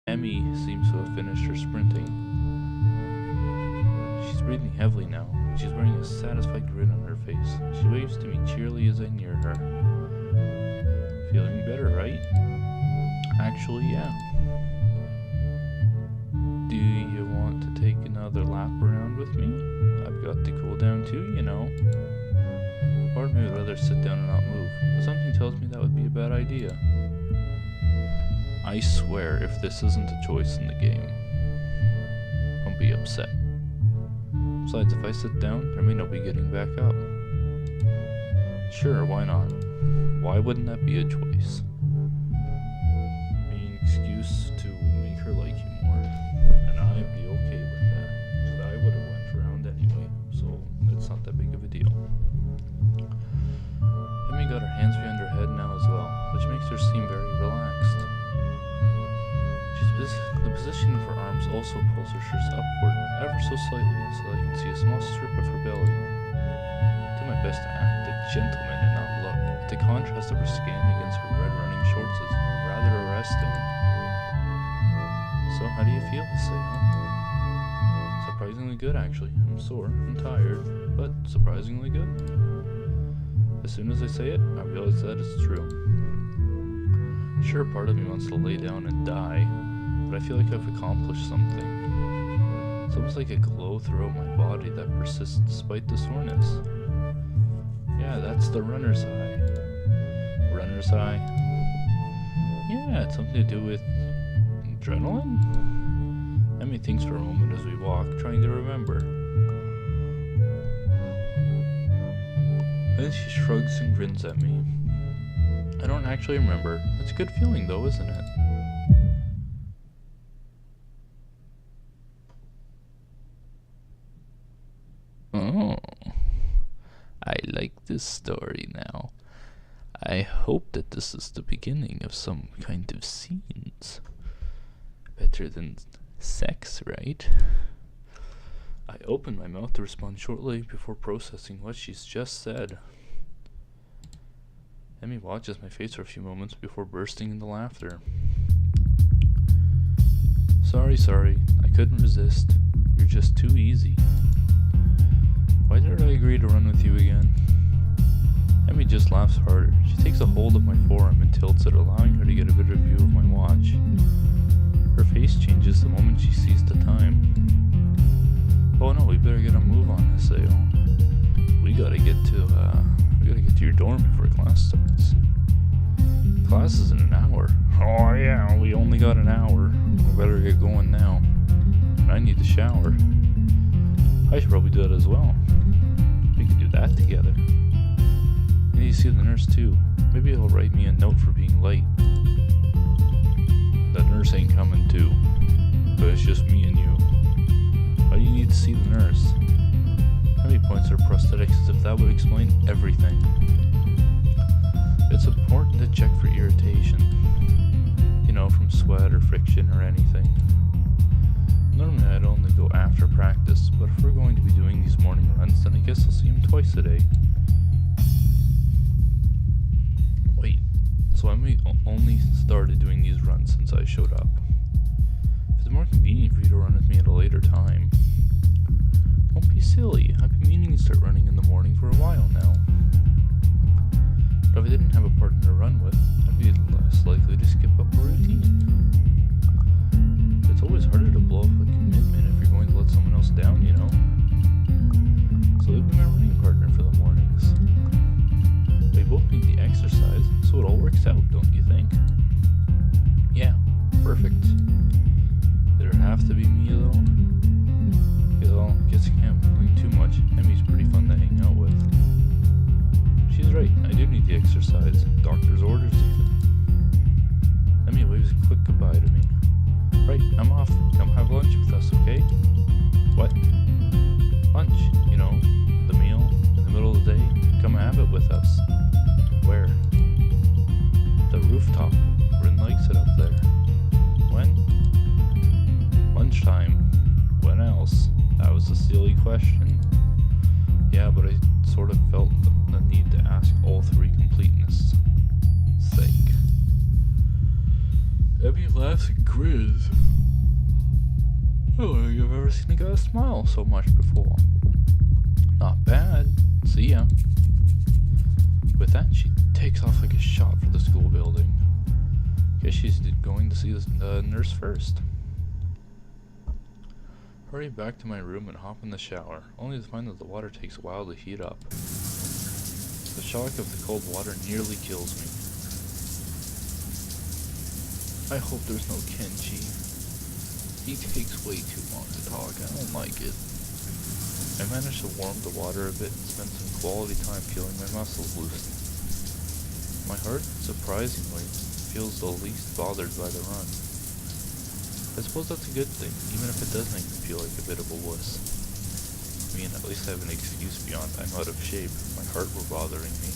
Emmy seems to have finished her sprinting. She's breathing heavily now. She's wearing a satisfied grin on her face. She waves to me cheerily as I near her. Feeling better, right? Actually, yeah. Do you want to take another lap around with me? I've got to cool down too, you know. Part of me would rather sit down and not move, but something tells me that would be a bad idea. I swear, if this isn't a choice in the game, I'll be upset. Besides, if I sit down, there may not be getting back up. Sure, why not? Why wouldn't that be a choice? Be an excuse to make her like you more, and I'd be okay with that, because I would have went around anyway, so it's not that big of a deal. Emmy got her hands behind her head now as well, which makes her seem very relaxed. The position of her arms also pulls her shirts upward ever so slightly so that I can see a small strip of her belly. I do my best to act a gentleman and not look, but the contrast of her skin against her red running shorts is rather arresting. So how do you feel, Sayo? Surprisingly good, actually. I'm sore, I'm tired, but surprisingly good. As soon as I say it, I realize that it's true. Sure, part of me wants to lay down and die, but I feel like I've accomplished something. It's almost like a glow throughout my body that persists despite the soreness. Yeah, that's the runner's high. Runner's high? Yeah, it's something to do with adrenaline? Emmy thinks for a moment as we walk, trying to remember. Then she shrugs and grins at me. I don't actually remember. It's a good feeling though, isn't it? Oh, I like this story now. I hope that this is the beginning of some kind of scenes. Better than sex, right? I open my mouth to respond shortly before processing what she's just said. Emmy watches my face for a few moments before bursting into laughter. Sorry, I couldn't resist. You're just too easy. Why did I agree to run with you again? Emmy just laughs harder. She takes a hold of my forearm and tilts it, allowing her to get a better view of my watch. Her face changes the moment she sees the time. Oh no, we better get a move on, Haseo. We gotta get to your dorm before class starts. Class is in an hour. Oh yeah, we only got an hour. We better get going now. And I need to shower. I should probably do that as well. We could do that together. I need to see the nurse too. Maybe he'll write me a note for being late. The nurse ain't coming too. But it's just me and you. Why do you need to see the nurse? Emmy points her prosthetics as if that would explain everything. It's important to check for irritation. You know, from sweat or friction or anything. Normally I'd only go after practice, but if we're going to be doing these morning runs, then I guess I'll see him twice a day. Wait, so Emmy only started doing these runs since I showed up. If it's more convenient for you to run with me at a later time, don't be silly. I've been meaning to start running in the morning for a while now. But if I didn't have a partner to run with, I'd be less likely to skip up a routine. It's always harder to blow off a commitment if you're going to let someone else down, you know? So you'll be my running partner for the mornings. We both need the exercise, so it all works out, don't you think? Yeah, perfect. Did it have to be me though? Well, I guess I can't complain too much. Emmy's pretty fun to hang out with. She's right, I do need the exercise. Doctor's orders even. Emmy waves a quick goodbye to me. Right, I'm off. Come have lunch with us, okay? What? Lunch, you know, the meal in the middle of the day. Come have it with us. Where? The rooftop. Rin likes it up there. When? Lunchtime. When else? That was a silly question. Yeah, but I sort of felt the need to ask all three completeness' sake. Emmy left classic grizz. I don't think I've ever seen a guy smile so much before. Not bad. See ya. With that, she takes off like a shot for the school building. Guess she's going to see the nurse first. Hurry back to my room and hop in the shower, only to find that the water takes a while to heat up. The shock of the cold water nearly kills me. I hope there's no Kenji. He takes way too long to talk. I don't like it. I managed to warm the water a bit and spend some quality time feeling my muscles loosen. My heart, surprisingly, feels the least bothered by the run. I suppose that's a good thing, even if it does make me feel like a bit of a wuss. I mean, at least I have an excuse beyond I'm out of shape if my heart were bothering me.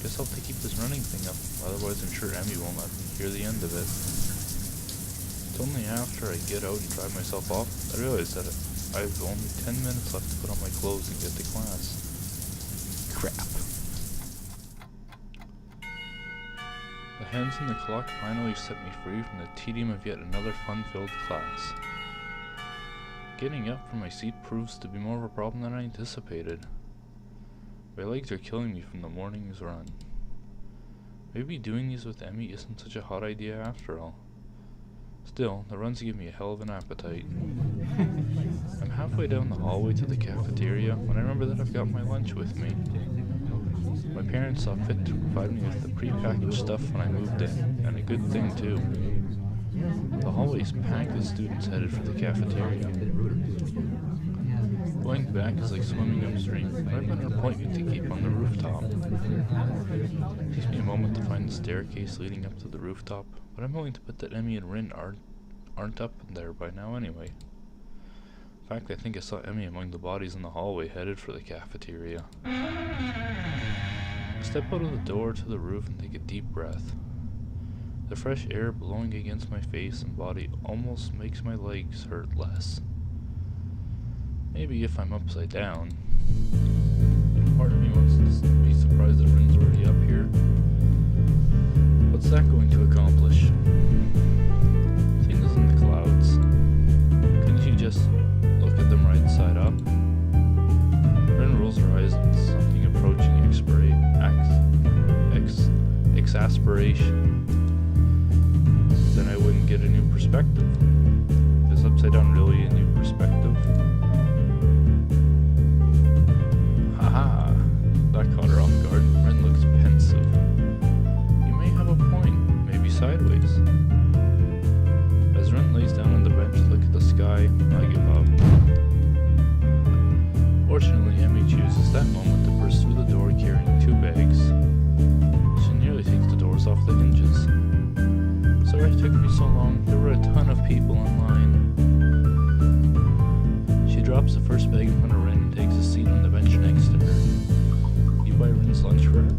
Guess I'll have to keep this running thing up, otherwise I'm sure Emmy won't let me hear the end of it. It's only after I get out and dry myself off, I realize that I have only 10 minutes left to put on my clothes and get to class. Crap. The hands on the clock finally set me free from the tedium of yet another fun-filled class. Getting up from my seat proves to be more of a problem than I anticipated. My legs are killing me from the morning's run. Maybe doing these with Emmy isn't such a hot idea after all. Still, the runs give me a hell of an appetite. I'm halfway down the hallway to the cafeteria when I remember that I've got my lunch with me. My parents saw fit to provide me with the pre-packaged stuff when I moved in, and a good thing too. The hallway's packed with students headed for the cafeteria. Going back is like swimming upstream, but I've got an appointment to keep on the rooftop. It takes me a moment to find the staircase leading up to the rooftop, but I'm willing to bet that Emmy and Rin aren't up there by now anyway. In fact, I think I saw Emmy among the bodies in the hallway headed for the cafeteria. I step out of the door to the roof and take a deep breath. The fresh air blowing against my face and body almost makes my legs hurt less. Maybe if I'm upside down. Part of me wants to be surprised that Rin's already up here. What's that going to accomplish? Things in the clouds. Couldn't you just look at them right side up? Rin rolls her eyes with something approaching exasperation. Then I wouldn't get a new perspective. Is upside down really a new perspective? Haha, that caught her off guard. Rin looks pensive. You may have a point, maybe sideways. As Rin lays down on the bench to look at the sky, I give up. Fortunately, Emmy chooses that moment to burst through the door carrying 2 bags. She nearly takes the doors off the hinges. Sorry it took me so long. There were a ton of people in line. She drops the first bag in front of Rin and takes a seat on the bench next to her. You buy Rin's lunch for her?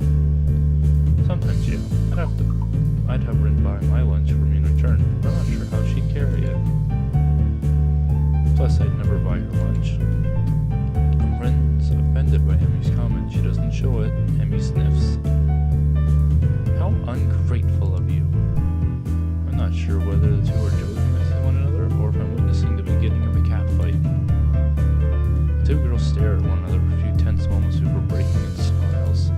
Sometimes, yeah. I'd have Rin buy my lunch for me in return, but I'm not sure how she'd carry it. Plus, I'd never buy her lunch. Rin's offended by Emmy's comment. She doesn't show it. Emmy sniffs. How ungrateful of you. I'm not sure whether the two are joking with one another or if I'm witnessing the beginning of a cat fight. The 2 girls stare at one another for a few tense moments before breaking into smiles.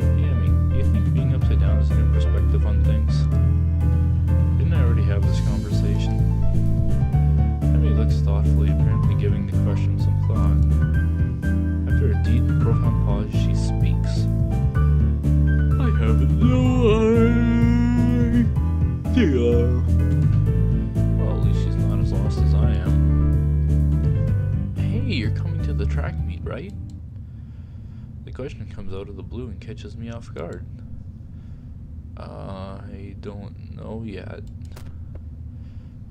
Hey Emmy, do you think being upside down is a new perspective on things? Didn't I already have this conversation? Emmy looks thoughtfully, apparently giving the question some thought. After a deep, profound pause, she speaks. I have no idea. Well, at least she's not as lost as I am. Hey, you're coming to the track meet, right? The question comes out of the blue and catches me off guard. I don't know yet.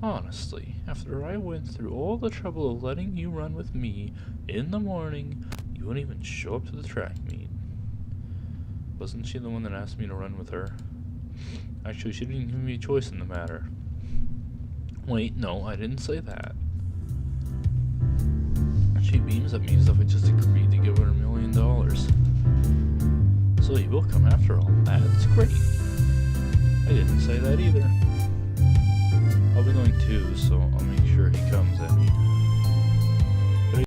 Honestly, after I went through all the trouble of letting you run with me in the morning, you wouldn't even show up to the track meet. Wasn't she the one that asked me to run with her? Actually, she didn't give me a choice in the matter. Wait, no, I didn't say that. She beams at me as if I just agreed to give her $1 million. So you will come after all. That's great. I didn't say that either. too, so I'll make sure